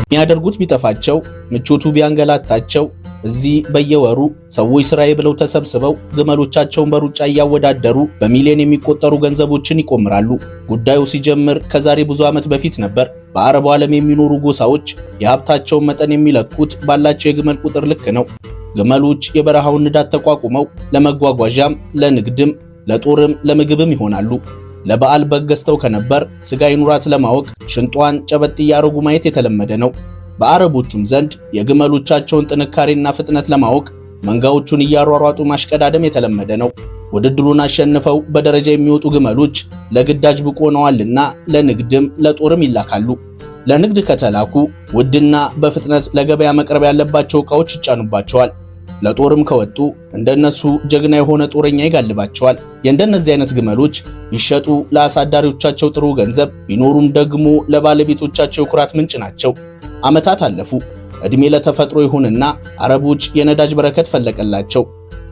የሚያደርጉት ቢጠፋቸው ምቾቱ ቢያንገላታቸው እዚህ በየወሩ ሰዎች ስራዬ ብለው ተሰብስበው ግመሎቻቸውን በሩጫ እያወዳደሩ በሚሊዮን የሚቆጠሩ ገንዘቦችን ይቆምራሉ። ጉዳዩ ሲጀምር ከዛሬ ብዙ ዓመት በፊት ነበር። በአረቡ ዓለም የሚኖሩ ጎሳዎች የሀብታቸውን መጠን የሚለኩት ባላቸው የግመል ቁጥር ልክ ነው። ግመሎች የበረሃውን ንዳድ ተቋቁመው ለመጓጓዣም፣ ለንግድም፣ ለጦርም፣ ለምግብም ይሆናሉ። ለበዓል በግ ገዝተው ከነበር ስጋ ይኑራት ለማወቅ ሽንጧን ጨበጥ እያረጉ ማየት የተለመደ ነው። በአረቦቹም ዘንድ የግመሎቻቸውን ጥንካሬና ፍጥነት ለማወቅ መንጋዎቹን እያሯሯጡ ማሽቀዳደም የተለመደ ነው። ውድድሩን አሸንፈው በደረጃ የሚወጡ ግመሎች ለግዳጅ ብቁ ሆነዋልና ለንግድም ለጦርም ይላካሉ። ለንግድ ከተላኩ ውድና በፍጥነት ለገበያ መቅረብ ያለባቸው ዕቃዎች ይጫኑባቸዋል። ለጦርም ከወጡ እንደነሱ ጀግና የሆነ ጦረኛ ይጋልባቸዋል። የእንደነዚህ አይነት ግመሎች ቢሸጡ ለአሳዳሪዎቻቸው ጥሩ ገንዘብ ቢኖሩም ደግሞ ለባለቤቶቻቸው የኩራት ምንጭ ናቸው። ዓመታት አለፉ። እድሜ ለተፈጥሮ ይሁንና አረቦች የነዳጅ በረከት ፈለቀላቸው።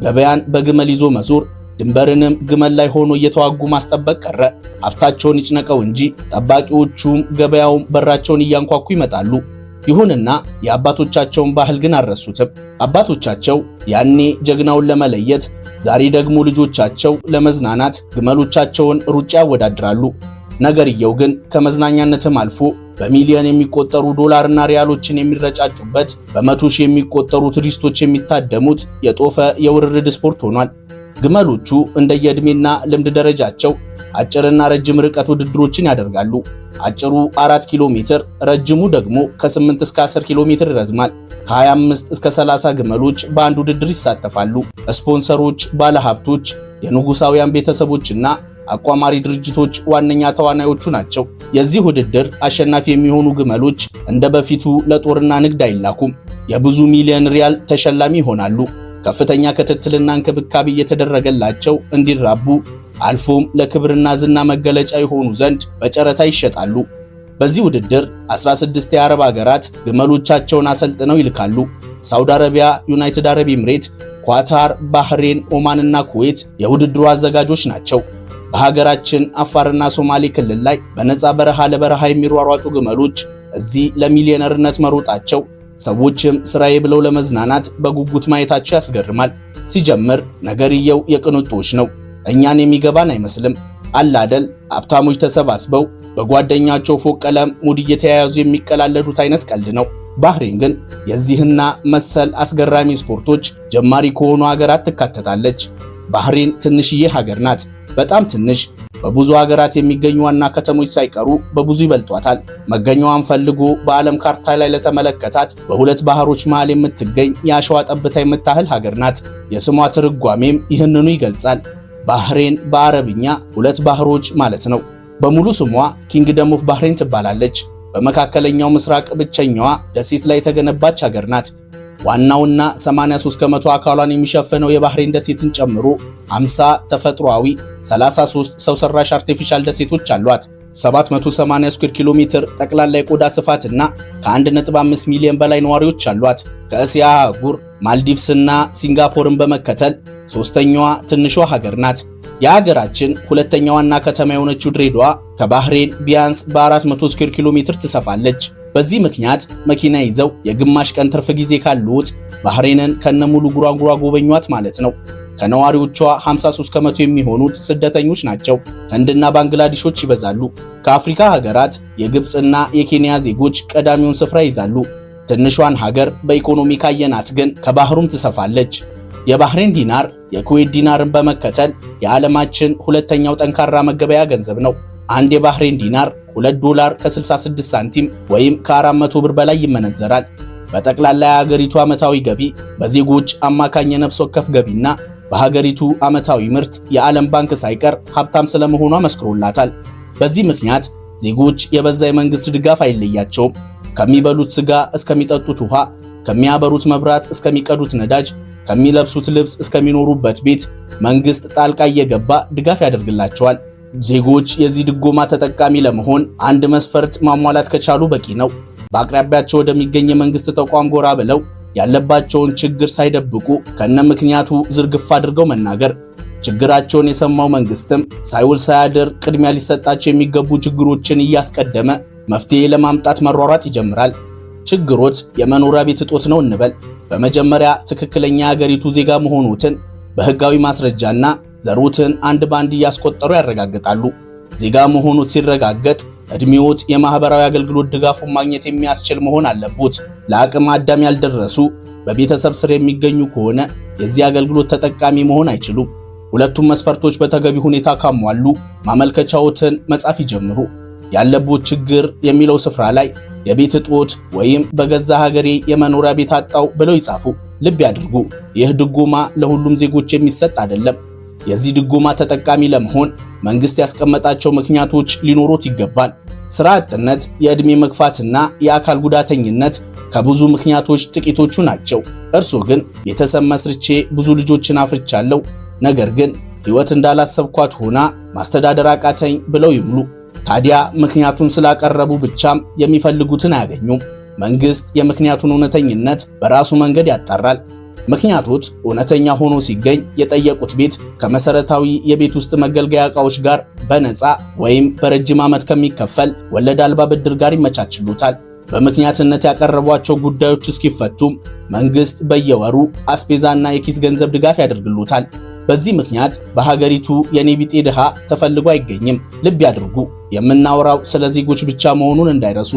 ገበያን በግመል ይዞ መዞር ድንበርንም ግመል ላይ ሆኖ እየተዋጉ ማስጠበቅ ቀረ። ሀብታቸውን ይጭነቀው እንጂ ጠባቂዎቹም ገበያውም በራቸውን እያንኳኩ ይመጣሉ። ይሁንና የአባቶቻቸውን ባህል ግን አልረሱትም። አባቶቻቸው ያኔ ጀግናውን ለመለየት፣ ዛሬ ደግሞ ልጆቻቸው ለመዝናናት ግመሎቻቸውን ሩጫ ያወዳድራሉ። ነገርየው ግን ከመዝናኛነትም አልፎ በሚሊዮን የሚቆጠሩ ዶላርና ሪያሎችን የሚረጫጩበት፣ በመቶ ሺህ የሚቆጠሩ ቱሪስቶች የሚታደሙት የጦፈ የውርርድ ስፖርት ሆኗል። ግመሎቹ እንደየዕድሜና ልምድ ደረጃቸው አጭርና ረጅም ርቀት ውድድሮችን ያደርጋሉ። አጭሩ 4 ኪሎ ሜትር፣ ረጅሙ ደግሞ ከ8 እስከ 10 ኪሎ ሜትር ይረዝማል። ከ25 እስከ 30 ግመሎች በአንድ ውድድር ይሳተፋሉ። ስፖንሰሮች፣ ባለሀብቶች፣ የንጉሳውያን ቤተሰቦችና አቋማሪ ድርጅቶች ዋነኛ ተዋናዮቹ ናቸው። የዚህ ውድድር አሸናፊ የሚሆኑ ግመሎች እንደ በፊቱ ለጦርና ንግድ አይላኩም። የብዙ ሚሊዮን ሪያል ተሸላሚ ይሆናሉ። ከፍተኛ ክትትልና እንክብካቤ እየተደረገላቸው እንዲራቡ አልፎም ለክብርና ዝና መገለጫ የሆኑ ዘንድ በጨረታ ይሸጣሉ። በዚህ ውድድር 16 የአረብ ሀገራት ግመሎቻቸውን አሰልጥነው ይልካሉ። ሳውዲ አረቢያ፣ ዩናይትድ አረብ ኤምሬት፣ ኳታር፣ ባህሬን፣ ኦማንና ኩዌት የውድድሩ አዘጋጆች ናቸው። በሀገራችን አፋርና ሶማሌ ክልል ላይ በነፃ በረሃ ለበረሃ የሚሯሯጡ ግመሎች እዚህ ለሚሊዮነርነት መሮጣቸው ሰዎችም ስራዬ ብለው ለመዝናናት በጉጉት ማየታቸው ያስገርማል። ሲጀምር ነገርየው የቅንጦች ነው። እኛን የሚገባን አይመስልም። አላደል ሀብታሞች ተሰባስበው በጓደኛቸው ፎቅ ቀለም ሙድ እየተያያዙ የሚቀላለዱት አይነት ቀልድ ነው። ባህሬን ግን የዚህና መሰል አስገራሚ ስፖርቶች ጀማሪ ከሆኑ ሀገራት ትካተታለች። ባህሬን ትንሽዬ ሀገር ናት። በጣም ትንሽ። በብዙ ሀገራት የሚገኙ ዋና ከተሞች ሳይቀሩ በብዙ ይበልጧታል። መገኛዋን ፈልጎ በዓለም ካርታ ላይ ለተመለከታት በሁለት ባህሮች መሃል የምትገኝ የአሸዋ ጠብታ የምታህል ሀገር ናት። የስሟ ትርጓሜም ይህንኑ ይገልጻል። ባህሬን በአረብኛ ሁለት ባህሮች ማለት ነው። በሙሉ ስሟ ኪንግደም ኦፍ ባህሬን ትባላለች። በመካከለኛው ምስራቅ ብቸኛዋ ደሴት ላይ የተገነባች ሀገር ናት። ዋናውና 83 ከመቶ አካሏን የሚሸፍነው የባህሬን ደሴትን ጨምሮ 50 ተፈጥሯዊ፣ 33 ሰው ሰራሽ አርቲፊሻል ደሴቶች አሏት። 780 ስኩዌር ኪሎ ሜትር ጠቅላላ የቆዳ ስፋትና ከ1.5 ሚሊዮን በላይ ነዋሪዎች አሏት። ከእስያ አህጉር ማልዲቭስና ሲንጋፖርን በመከተል ሶስተኛዋ ትንሿ ሀገር ናት። የሀገራችን ሁለተኛ ዋና ከተማ የሆነችው ድሬዳዋ ከባህሬን ቢያንስ በ400 ስኩዌር ኪሎ ሜትር ትሰፋለች። በዚህ ምክንያት መኪና ይዘው የግማሽ ቀን ትርፍ ጊዜ ካሉት ባህሬንን ከነሙሉ ጉራጉራ ጎበኟት ማለት ነው። ከነዋሪዎቿ 53 ከመቶ የሚሆኑት ስደተኞች ናቸው። ህንድና ባንግላዴሾች ይበዛሉ። ከአፍሪካ ሀገራት የግብፅና የኬንያ ዜጎች ቀዳሚውን ስፍራ ይዛሉ። ትንሿን ሀገር በኢኮኖሚ ካየናት ግን ከባህሩም ትሰፋለች። የባህሬን ዲናር የኩዌት ዲናርን በመከተል የዓለማችን ሁለተኛው ጠንካራ መገበያ ገንዘብ ነው። አንድ የባህሬን ዲናር 2 ዶላር ከ66 ሳንቲም ወይም ከ400 ብር በላይ ይመነዘራል። በጠቅላላ የሀገሪቱ ዓመታዊ ገቢ በዜጎች አማካኝ የነፍስ ወከፍ ገቢና በሀገሪቱ ዓመታዊ ምርት የዓለም ባንክ ሳይቀር ሀብታም ስለመሆኗ መስክሮላታል። በዚህ ምክንያት ዜጎች የበዛ የመንግስት ድጋፍ አይለያቸውም። ከሚበሉት ስጋ እስከሚጠጡት ውሃ፣ ከሚያበሩት መብራት እስከሚቀዱት ነዳጅ፣ ከሚለብሱት ልብስ እስከሚኖሩበት ቤት መንግስት ጣልቃ እየገባ ድጋፍ ያደርግላቸዋል። ዜጎች የዚህ ድጎማ ተጠቃሚ ለመሆን አንድ መስፈርት ማሟላት ከቻሉ በቂ ነው። በአቅራቢያቸው ወደሚገኝ የመንግስት ተቋም ጎራ ብለው ያለባቸውን ችግር ሳይደብቁ ከነ ምክንያቱ ዝርግፍ አድርገው መናገር። ችግራቸውን የሰማው መንግስትም ሳይውል ሳያድር ቅድሚያ ሊሰጣቸው የሚገቡ ችግሮችን እያስቀደመ መፍትሄ ለማምጣት መሯሯጥ ይጀምራል። ችግሮት የመኖሪያ ቤት እጦት ነው እንበል። በመጀመሪያ ትክክለኛ የሀገሪቱ ዜጋ መሆኑትን በህጋዊ ማስረጃና ዘሩትን አንድ ባንድ እያስቆጠሩ ያረጋግጣሉ። ዜጋ መሆኑት ሲረጋገጥ እድሜዎት የማህበራዊ አገልግሎት ድጋፉን ማግኘት የሚያስችል መሆን አለበት። ለአቅመ አዳም ያልደረሱ በቤተሰብ ስር የሚገኙ ከሆነ የዚህ አገልግሎት ተጠቃሚ መሆን አይችሉም። ሁለቱም መስፈርቶች በተገቢ ሁኔታ ካሟሉ ማመልከቻዎትን መጻፍ ይጀምሩ። ያለበት ችግር የሚለው ስፍራ ላይ የቤት እጦት ወይም በገዛ ሀገሬ የመኖሪያ ቤት አጣው ብለው ይጻፉ። ልብ ያድርጉ፣ ይህ ድጎማ ለሁሉም ዜጎች የሚሰጥ አይደለም። የዚህ ድጎማ ተጠቃሚ ለመሆን መንግስት ያስቀመጣቸው ምክንያቶች ሊኖሩት ይገባል። ስራ አጥነት፣ የዕድሜ መግፋትና የአካል ጉዳተኝነት ከብዙ ምክንያቶች ጥቂቶቹ ናቸው። እርሶ ግን ቤተሰብ መስርቼ ብዙ ልጆችን አፍርቻለሁ፣ ነገር ግን ህይወት እንዳላሰብኳት ሆና ማስተዳደር አቃተኝ ብለው ይምሉ። ታዲያ ምክንያቱን ስላቀረቡ ብቻም የሚፈልጉትን አያገኙም። መንግስት የምክንያቱን እውነተኝነት በራሱ መንገድ ያጣራል። ምክንያቶች እውነተኛ ሆኖ ሲገኝ የጠየቁት ቤት ከመሰረታዊ የቤት ውስጥ መገልገያ ዕቃዎች ጋር በነፃ ወይም በረጅም ዓመት ከሚከፈል ወለድ አልባ ብድር ጋር ይመቻችሉታል። በምክንያትነት ያቀረቧቸው ጉዳዮች እስኪፈቱም መንግስት በየወሩ አስቤዛና የኪስ ገንዘብ ድጋፍ ያደርግሉታል። በዚህ ምክንያት በሀገሪቱ የኔ ቢጤ ድሃ ተፈልጎ አይገኝም። ልብ ያድርጉ፣ የምናወራው ስለ ዜጎች ብቻ መሆኑን እንዳይረሱ።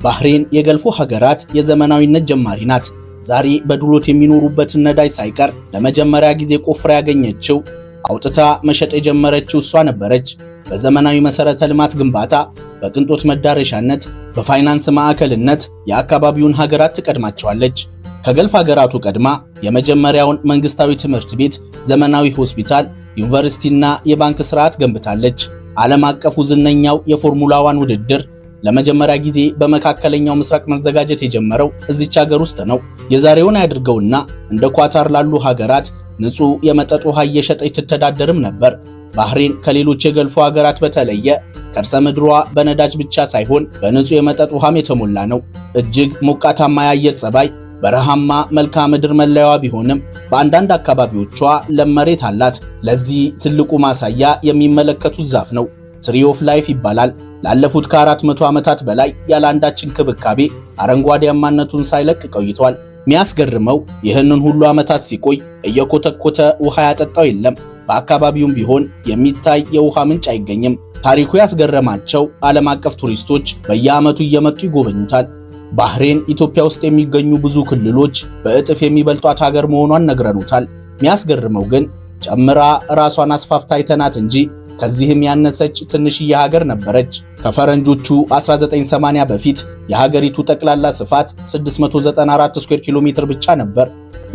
ባህሬን የገልፎ ሀገራት የዘመናዊነት ጀማሪ ናት። ዛሬ በድሎት የሚኖሩበትን ነዳጅ ሳይቀር ለመጀመሪያ ጊዜ ቆፍራ ያገኘችው አውጥታ መሸጥ የጀመረችው እሷ ነበረች። በዘመናዊ መሰረተ ልማት ግንባታ፣ በቅንጦት መዳረሻነት፣ በፋይናንስ ማዕከልነት የአካባቢውን ሀገራት ትቀድማቸዋለች። ከገልፍ ሀገራቱ ቀድማ የመጀመሪያውን መንግስታዊ ትምህርት ቤት፣ ዘመናዊ ሆስፒታል፣ ዩኒቨርሲቲና የባንክ ስርዓት ገንብታለች። ዓለም አቀፉ ዝነኛው የፎርሙላ 1 ውድድር ለመጀመሪያ ጊዜ በመካከለኛው ምስራቅ መዘጋጀት የጀመረው እዚች ሀገር ውስጥ ነው። የዛሬውን ያድርገውና እንደ ኳታር ላሉ ሀገራት ንጹህ የመጠጥ ውሃ እየሸጠች ትተዳደርም ነበር። ባህሬን ከሌሎች የገልፎ ሀገራት በተለየ ከርሰ ምድሯ በነዳጅ ብቻ ሳይሆን በንጹህ የመጠጥ ውሃም የተሞላ ነው። እጅግ ሞቃታማ የአየር ጸባይ፣ በረሃማ መልክዓ ምድር መለያዋ ቢሆንም በአንዳንድ አካባቢዎቿ ለም መሬት አላት። ለዚህ ትልቁ ማሳያ የሚመለከቱት ዛፍ ነው። ትሪ ኦፍ ላይፍ ይባላል። ላለፉት ከ400 ዓመታት በላይ ያለ አንዳች እንክብካቤ አረንጓዴያማነቱን ሳይለቅ ቆይቷል። የሚያስገርመው ይህንን ሁሉ ዓመታት ሲቆይ እየኮተኮተ ውሃ ያጠጣው የለም። በአካባቢውም ቢሆን የሚታይ የውሃ ምንጭ አይገኝም። ታሪኩ ያስገረማቸው ዓለም አቀፍ ቱሪስቶች በየዓመቱ እየመጡ ይጎበኙታል። ባህሬን ኢትዮጵያ ውስጥ የሚገኙ ብዙ ክልሎች በእጥፍ የሚበልጧት ሀገር መሆኗን ነግረኑታል። የሚያስገርመው ግን ጨምራ ራሷን አስፋፍታ አይተናት እንጂ ከዚህም ያነሰች ትንሽዬ ሀገር ነበረች። ከፈረንጆቹ 1980 በፊት የሀገሪቱ ጠቅላላ ስፋት 694 ስኩዌር ኪሎ ሜትር ብቻ ነበር።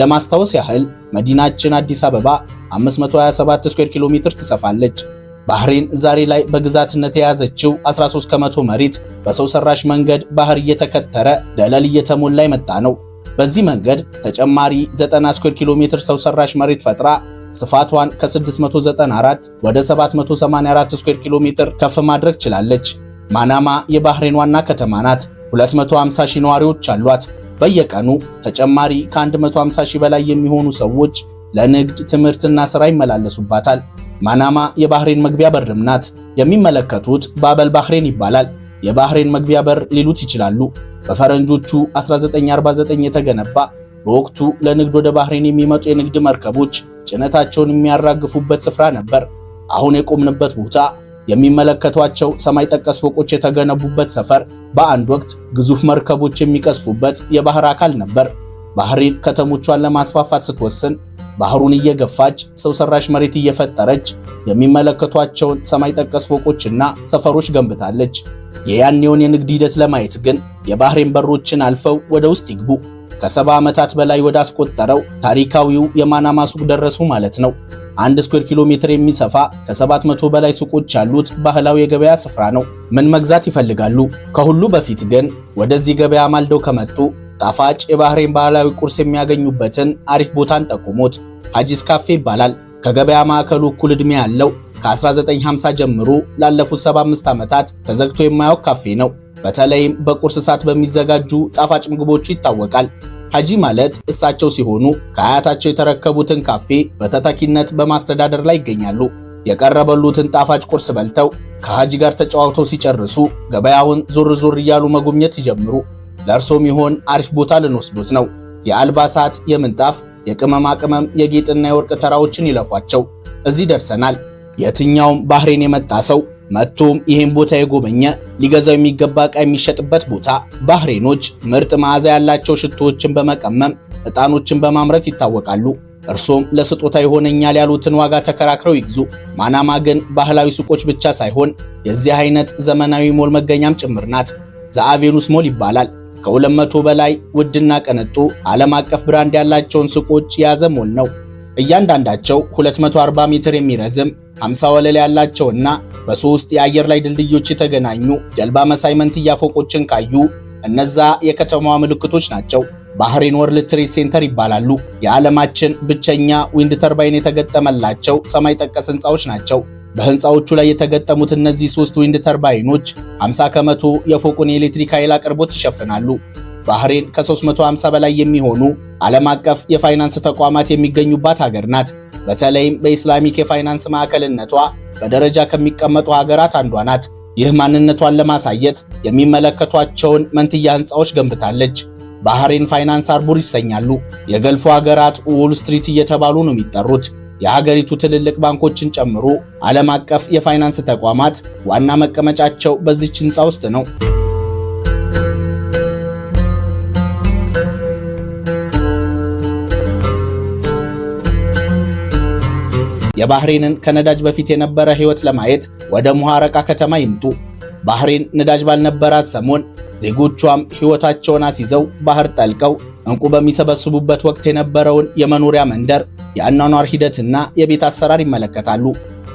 ለማስታወስ ያህል መዲናችን አዲስ አበባ 527 ስኩዌር ኪሎ ሜትር ትሰፋለች። ባህሬን ዛሬ ላይ በግዛትነት የያዘችው 13 ከመቶ መሬት በሰው ሰራሽ መንገድ ባህር እየተከተረ ደለል እየተሞላ የመጣ ነው። በዚህ መንገድ ተጨማሪ 90 ስኩዌር ኪሎ ሜትር ሰው ሰራሽ መሬት ፈጥራ ስፋቷን ከ694 ወደ 784 ስኩዌር ኪሎ ሜትር ከፍ ማድረግ ችላለች። ማናማ የባህሬን ዋና ከተማ ናት። 250 ሺህ ነዋሪዎች አሏት። በየቀኑ ተጨማሪ ከ150 ሺህ በላይ የሚሆኑ ሰዎች ለንግድ፣ ትምህርትና ሥራ ይመላለሱባታል። ማናማ የባህሬን መግቢያ በርም ናት። የሚመለከቱት ባበል ባህሬን ይባላል። የባህሬን መግቢያ በር ሊሉት ይችላሉ። በፈረንጆቹ 1949 የተገነባ በወቅቱ ለንግድ ወደ ባህሬን የሚመጡ የንግድ መርከቦች ጭነታቸውን የሚያራግፉበት ስፍራ ነበር። አሁን የቆምንበት ቦታ የሚመለከቷቸው ሰማይ ጠቀስ ፎቆች የተገነቡበት ሰፈር በአንድ ወቅት ግዙፍ መርከቦች የሚቀስፉበት የባህር አካል ነበር። ባህሬን ከተሞቿን ለማስፋፋት ስትወስን ባህሩን እየገፋች ሰው ሰራሽ መሬት እየፈጠረች የሚመለከቷቸውን ሰማይ ጠቀስ ፎቆችና ሰፈሮች ገንብታለች። የያኔውን የንግድ ሂደት ለማየት ግን የባህሬን በሮችን አልፈው ወደ ውስጥ ይግቡ። ከ70 ዓመታት በላይ ወደ አስቆጠረው ታሪካዊው የማናማ ሱቅ ደረሱ ማለት ነው። 1 ስኩዌር ኪሎ ሜትር የሚሰፋ ከ700 በላይ ሱቆች ያሉት ባህላዊ የገበያ ስፍራ ነው። ምን መግዛት ይፈልጋሉ? ከሁሉ በፊት ግን ወደዚህ ገበያ ማልደው ከመጡ ጣፋጭ የባህሬን ባህላዊ ቁርስ የሚያገኙበትን አሪፍ ቦታን ጠቁሞት። ሀጂስ ካፌ ይባላል። ከገበያ ማዕከሉ እኩል ዕድሜ ያለው ከ1950 ጀምሮ ላለፉት 75 ዓመታት ተዘግቶ የማያውቅ ካፌ ነው። በተለይም በቁርስ ሰዓት በሚዘጋጁ ጣፋጭ ምግቦቹ ይታወቃል። ሐጂ ማለት እሳቸው ሲሆኑ ከአያታቸው የተረከቡትን ካፌ በተተኪነት በማስተዳደር ላይ ይገኛሉ። የቀረበሉትን ጣፋጭ ቁርስ በልተው ከሐጂ ጋር ተጨዋውተው ሲጨርሱ ገበያውን ዞር ዞር እያሉ መጎብኘት ይጀምሩ። ለእርሶም ይሆን አሪፍ ቦታ ልንወስዶት ነው። የአልባሳት፣ የምንጣፍ፣ የቅመማ ቅመም፣ የጌጥና የወርቅ ተራዎችን ይለፏቸው። እዚህ ደርሰናል። የትኛውም ባህሬን የመጣ ሰው መጥቶም ይህን ቦታ የጎበኘ ሊገዛው የሚገባ ዕቃ የሚሸጥበት ቦታ። ባህሬኖች ምርጥ መዓዛ ያላቸው ሽቶዎችን በመቀመም ዕጣኖችን በማምረት ይታወቃሉ። እርሶም ለስጦታ ይሆነኛል ያሉትን ዋጋ ተከራክረው ይግዙ። ማናማ ግን ባህላዊ ሱቆች ብቻ ሳይሆን የዚህ አይነት ዘመናዊ ሞል መገኛም ጭምር ናት። ዘአቬኑስ ሞል ይባላል። ከ200 በላይ ውድና ቅንጡ ዓለም አቀፍ ብራንድ ያላቸውን ሱቆች የያዘ ሞል ነው። እያንዳንዳቸው 240 ሜትር የሚረዝም 50 ወለል ያላቸውና በሶስት የአየር ላይ ድልድዮች የተገናኙ ጀልባ መሳይ መንትያ ፎቆችን ካዩ እነዛ የከተማዋ ምልክቶች ናቸው። ባህሬን ወርልድ ትሬድ ሴንተር ይባላሉ። የዓለማችን ብቸኛ ዊንድ ተርባይን የተገጠመላቸው ሰማይ ጠቀስ ህንፃዎች ናቸው። በህንፃዎቹ ላይ የተገጠሙት እነዚህ ሶስት ዊንድ ተርባይኖች 50 ከመቶ የፎቁን የኤሌክትሪክ ኃይል አቅርቦት ይሸፍናሉ። ባህሬን ከ350 በላይ የሚሆኑ ዓለም አቀፍ የፋይናንስ ተቋማት የሚገኙባት ሀገር ናት። በተለይም በኢስላሚክ የፋይናንስ ማዕከልነቷ በደረጃ ከሚቀመጡ ሀገራት አንዷ ናት። ይህ ማንነቷን ለማሳየት የሚመለከቷቸውን መንትያ ህንፃዎች ገንብታለች። ባህሬን ፋይናንስ አርቡር ይሰኛሉ። የገልፎ ሀገራት ዎል ስትሪት እየተባሉ ነው የሚጠሩት። የሀገሪቱ ትልልቅ ባንኮችን ጨምሮ ዓለም አቀፍ የፋይናንስ ተቋማት ዋና መቀመጫቸው በዚች ህንፃ ውስጥ ነው። የባህሬንን ከነዳጅ በፊት የነበረ ህይወት ለማየት ወደ ሙሃረቃ ከተማ ይምጡ። ባህሬን ነዳጅ ባልነበራት ሰሞን ዜጎቿም ህይወታቸውን አስይዘው ባህር ጠልቀው እንቁ በሚሰበስቡበት ወቅት የነበረውን የመኖሪያ መንደር የአኗኗር ሂደትና የቤት አሰራር ይመለከታሉ።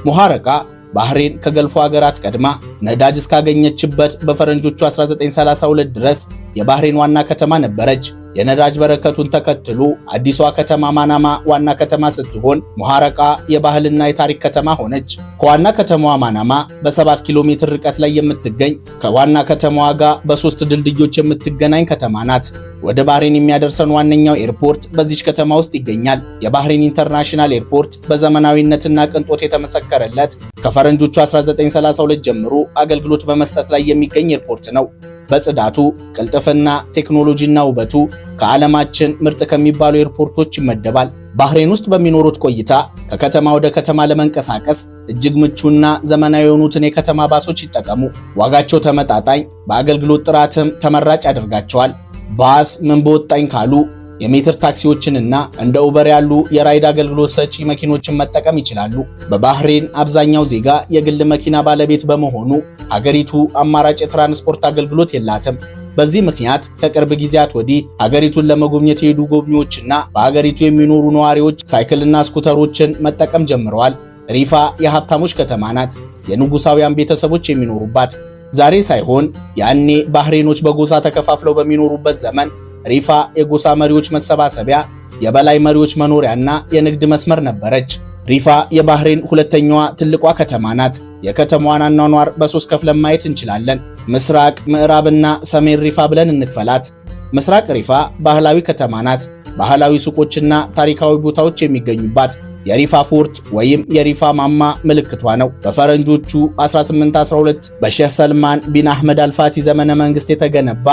ሙሃረቃ ባህሬን ከገልፎ ሀገራት ቀድማ ነዳጅ እስካገኘችበት በፈረንጆቹ 1932 ድረስ የባህሬን ዋና ከተማ ነበረች። የነዳጅ በረከቱን ተከትሎ አዲሷ ከተማ ማናማ ዋና ከተማ ስትሆን ሙሃረቃ የባህልና የታሪክ ከተማ ሆነች። ከዋና ከተማዋ ማናማ በ7 ኪሎ ሜትር ርቀት ላይ የምትገኝ ከዋና ከተማዋ ጋር በ3 ድልድዮች የምትገናኝ ከተማ ናት። ወደ ባህሬን የሚያደርሰን ዋነኛው ኤርፖርት በዚች ከተማ ውስጥ ይገኛል። የባህሬን ኢንተርናሽናል ኤርፖርት በዘመናዊነትና ቅንጦት የተመሰከረለት ከፈረንጆቹ 1932 ጀምሮ አገልግሎት በመስጠት ላይ የሚገኝ ኤርፖርት ነው። በጽዳቱ፣ ቅልጥፍና፣ ቴክኖሎጂና ውበቱ ከዓለማችን ምርጥ ከሚባሉ ኤርፖርቶች ይመደባል። ባህሬን ውስጥ በሚኖሩት ቆይታ ከከተማ ወደ ከተማ ለመንቀሳቀስ እጅግ ምቹና ዘመናዊ የሆኑትን የከተማ ባሶች ይጠቀሙ። ዋጋቸው ተመጣጣኝ፣ በአገልግሎት ጥራትም ተመራጭ ያደርጋቸዋል። ባስ ምን በወጣኝ ካሉ የሜትር ታክሲዎችንና እንደ ኡበር ያሉ የራይድ አገልግሎት ሰጪ መኪኖችን መጠቀም ይችላሉ። በባህሬን አብዛኛው ዜጋ የግል መኪና ባለቤት በመሆኑ ሀገሪቱ አማራጭ የትራንስፖርት አገልግሎት የላትም። በዚህ ምክንያት ከቅርብ ጊዜያት ወዲህ ሀገሪቱን ለመጎብኘት የሄዱ ጎብኚዎችና በሀገሪቱ የሚኖሩ ነዋሪዎች ሳይክልና ስኩተሮችን መጠቀም ጀምረዋል። ሪፋ የሀብታሞች ከተማ ናት፣ የንጉሳውያን ቤተሰቦች የሚኖሩባት። ዛሬ ሳይሆን ያኔ ባህሬኖች በጎሳ ተከፋፍለው በሚኖሩበት ዘመን ሪፋ የጎሳ መሪዎች መሰባሰቢያ፣ የበላይ መሪዎች መኖሪያና የንግድ መስመር ነበረች። ሪፋ የባህሬን ሁለተኛዋ ትልቋ ከተማ ናት። የከተማዋን አኗኗር በሶስት ከፍለን ማየት እንችላለን። ምስራቅ፣ ምዕራብና ሰሜን ሪፋ ብለን እንክፈላት። ምስራቅ ሪፋ ባህላዊ ከተማ ናት። ባህላዊ ሱቆችና ታሪካዊ ቦታዎች የሚገኙባት። የሪፋ ፎርት ወይም የሪፋ ማማ ምልክቷ ነው። በፈረንጆቹ 1812 በሼህ ሰልማን ቢን አህመድ አልፋቲ ዘመነ መንግስት የተገነባ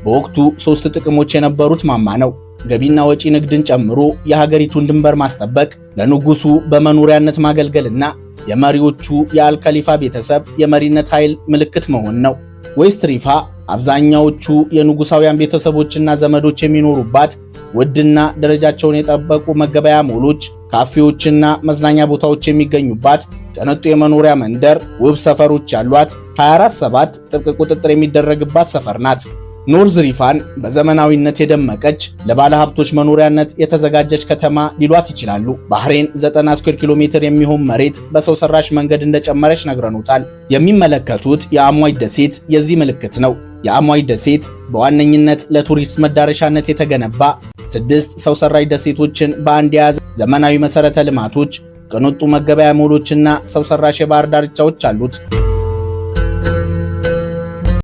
በወቅቱ 3 ጥቅሞች የነበሩት ማማ ነው። ገቢና ወጪ ንግድን ጨምሮ የሀገሪቱን ድንበር ማስጠበቅ፣ ለንጉሱ በመኖሪያነት ማገልገልና የመሪዎቹ የአልከሊፋ ቤተሰብ የመሪነት ኃይል ምልክት መሆን ነው። ዌስት ሪፋ አብዛኛዎቹ የንጉሳውያን ቤተሰቦችና ዘመዶች የሚኖሩባት ውድና ደረጃቸውን የጠበቁ መገበያ ሞሎች፣ ካፌዎችና መዝናኛ ቦታዎች የሚገኙባት ቅንጡ የመኖሪያ መንደር፣ ውብ ሰፈሮች ያሏት 24/7 ጥብቅ ቁጥጥር የሚደረግባት ሰፈር ናት። ኖርዝ ሪፋን በዘመናዊነት የደመቀች ለባለ ሀብቶች መኖሪያነት የተዘጋጀች ከተማ ሊሏት ይችላሉ። ባህሬን 90 ስኩዌር ኪሎ ሜትር የሚሆን መሬት በሰው ሰራሽ መንገድ እንደጨመረች ነግረኑታል። የሚመለከቱት የአሟይ ደሴት የዚህ ምልክት ነው። የአሟይ ደሴት በዋነኝነት ለቱሪስት መዳረሻነት የተገነባ 6 ሰው ሰራሽ ደሴቶችን በአንድ የያዘ ዘመናዊ መሰረተ ልማቶች፣ ቅንጡ መገበያ ሞሎችና ሰው ሰራሽ የባህር ዳርቻዎች አሉት።